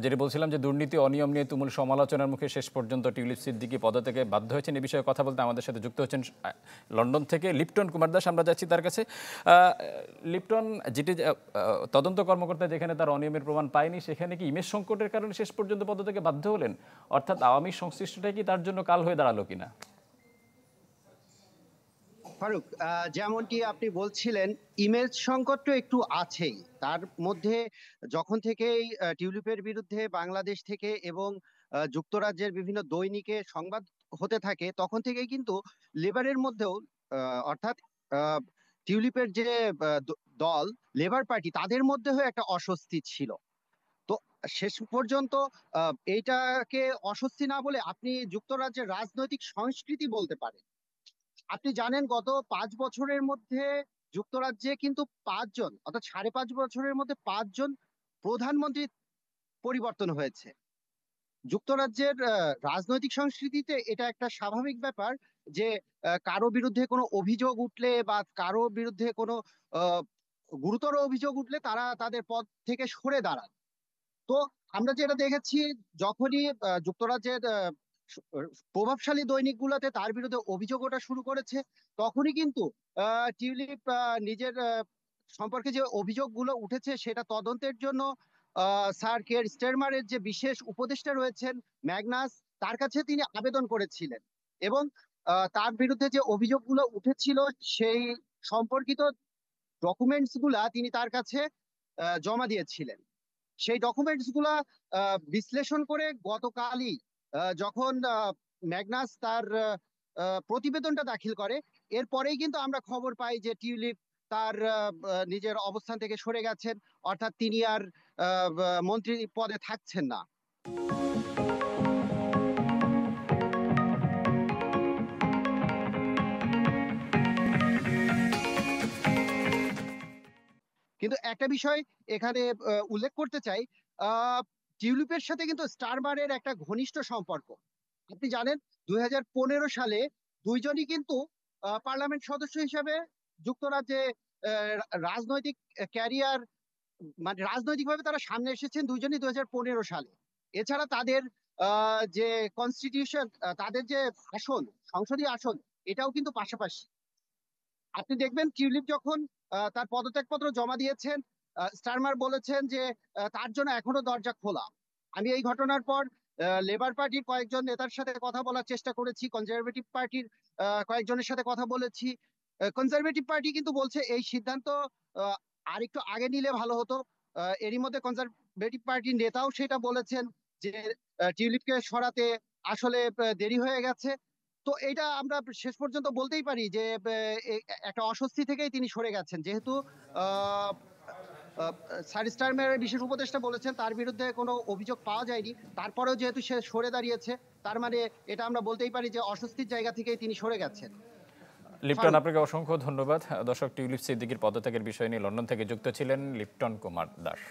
যেটি বলছিলাম যে দুর্নীতি অনিয়ম নিয়ে তুমুল সমালোচনার মুখে শেষ পর্যন্ত টিউলিপ সিদ্দিকী পদত্যাগে বাধ্য হয়েছেন। এই বিষয়ে কথা বলতে আমাদের সাথে যুক্ত হচ্ছেন লন্ডন থেকে লিপটন কুমার দাস। আমরা যাচ্ছি তার কাছে। লিপটন, যেটি তদন্ত কর্মকর্তা যেখানে তার অনিয়মের প্রমাণ পায়নি, সেখানে কি ইমেজ সংকটের কারণে শেষ পর্যন্ত পদত্যাগে বাধ্য হলেন? অর্থাৎ আওয়ামী সংশ্লিষ্টটাই কি তার জন্য কাল হয়ে দাঁড়ালো কিনা? ফারুক, যেমনটি আপনি বলছিলেন, ইমেজ সংকট তো একটু আছেই। তার মধ্যে যখন থেকেই টিউলিপের বিরুদ্ধে বাংলাদেশ থেকে এবং যুক্তরাজ্যের বিভিন্ন দৈনিকে সংবাদ হতে থাকে, তখন থেকেই কিন্তু লেবারের মধ্যেও অর্থাৎ আহ, টিউলিপের যে দল লেবার পার্টি, তাদের মধ্যেও একটা অস্বস্তি ছিল। তো শেষ পর্যন্ত এইটাকে অস্বস্তি না বলে আপনি যুক্তরাজ্যের রাজনৈতিক সংস্কৃতি বলতে পারেন। আপনি জানেন, গত 5 বছরের মধ্যে যুক্তরাজ্যে কিন্তু 5 জন, অর্থাৎ 5.5 বছরের মধ্যে 5 জন প্রধানমন্ত্রী পরিবর্তন হয়েছে। যুক্তরাজ্যের রাজনৈতিক সংস্কৃতিতে এটা একটা স্বাভাবিক ব্যাপার যে কারো বিরুদ্ধে কোনো অভিযোগ উঠলে বা কারো বিরুদ্ধে কোনো আহ, গুরুতর অভিযোগ উঠলে তারা তাদের পদ থেকে সরে দাঁড়ান। তো আমরা যেটা দেখেছি, যখনই যুক্তরাজ্যের প্রভাবশালী দৈনিকগুলোতে তার বিরুদ্ধে অভিযোগ ওঠা শুরু করেছে, তখনই কিন্তু টিউলিপ নিজের সম্পর্কে যে অভিযোগগুলো উঠেছে সেটা তদন্তের জন্য স্যার কেয়ার স্টারমারের যে বিশেষ উপদেষ্টা রয়েছেন ম্যাগনাস, তার কাছে তিনি আবেদন করেছিলেন এবং তার বিরুদ্ধে যে অভিযোগগুলো উঠেছিল সেই সম্পর্কিত ডকুমেন্টস গুলা তিনি তার কাছে জমা দিয়েছিলেন। সেই ডকুমেন্টস গুলা বিশ্লেষণ করে গতকালই যখন ম্যাগনাস তার প্রতিবেদনটা দাখিল করে, এরপরেই কিন্তু আমরা খবর পাই যে টিউলিপ তার নিজের অবস্থান থেকে সরে গেছেন, অর্থাৎ তিনি আর মন্ত্রী পদে থাকছেন না। কিন্তু একটা বিষয় এখানে উল্লেখ করতে চাই, আহ, টিউলিপের সাথে কিন্তু স্টারমারের একটা ঘনিষ্ঠ সম্পর্ক। আপনি জানেন, 2015 সালে দুইজনই কিন্তু পার্লামেন্ট সদস্য হিসেবে যুক্তরাজ্যে রাজনৈতিক ক্যারিয়ার, মানে রাজনৈতিকভাবে তারা সামনে এসেছেন দুইজনই 2015 সালে। এছাড়া তাদের যে কনস্টিটিউশন, তাদের যে আসন, সংসদীয় আসন, এটাও কিন্তু পাশাপাশি। আপনি দেখবেন টিউলিপ যখন তার পদত্যাগপত্র জমা দিয়েছেন, স্টারমার বলেছেন যে তার জন্য এখনো দরজা খোলা। আমি এই ঘটনার পর লেবার পার্টির কয়েকজন নেতার সাথে কথা বলার চেষ্টা করেছি, কনজারভেটিভ পার্টির কয়েকজনের সাথে কথা বলেছি। কনজারভেটিভ পার্টি কিন্তু বলছে এই সিদ্ধান্ত আহ, আরেকটু আগে নিলে ভালো হতো। এরই মধ্যে কনজারভেটিভ পার্টির নেতাও সেটা বলেছেন যে টিউলিপকে সরাতে আসলে দেরি হয়ে গেছে। তো এটা আমরা শেষ পর্যন্ত বলতেই পারি যে একটা অস্বস্তি থেকেই তিনি সরে গেছেন, যেহেতু আহ, আহ, স্যার স্টারমারের বিশেষ উপদেষ্টা বলেছেন তার বিরুদ্ধে কোনো অভিযোগ পাওয়া যায়নি, তারপরেও যেহেতু সে সরে দাঁড়িয়েছে, তার মানে এটা আমরা বলতেই পারি যে অস্বস্তির জায়গা থেকেই তিনি সরে গেছেন। লিপটন, ফারুক। আপনাকে অসংখ্য ধন্যবাদ। দর্শক, টিউলিপ সিদ্দিকীর পদত্যাগের বিষয় নিয়ে লন্ডন থেকে যুক্ত ছিলেন লিপটন কুমার দাস।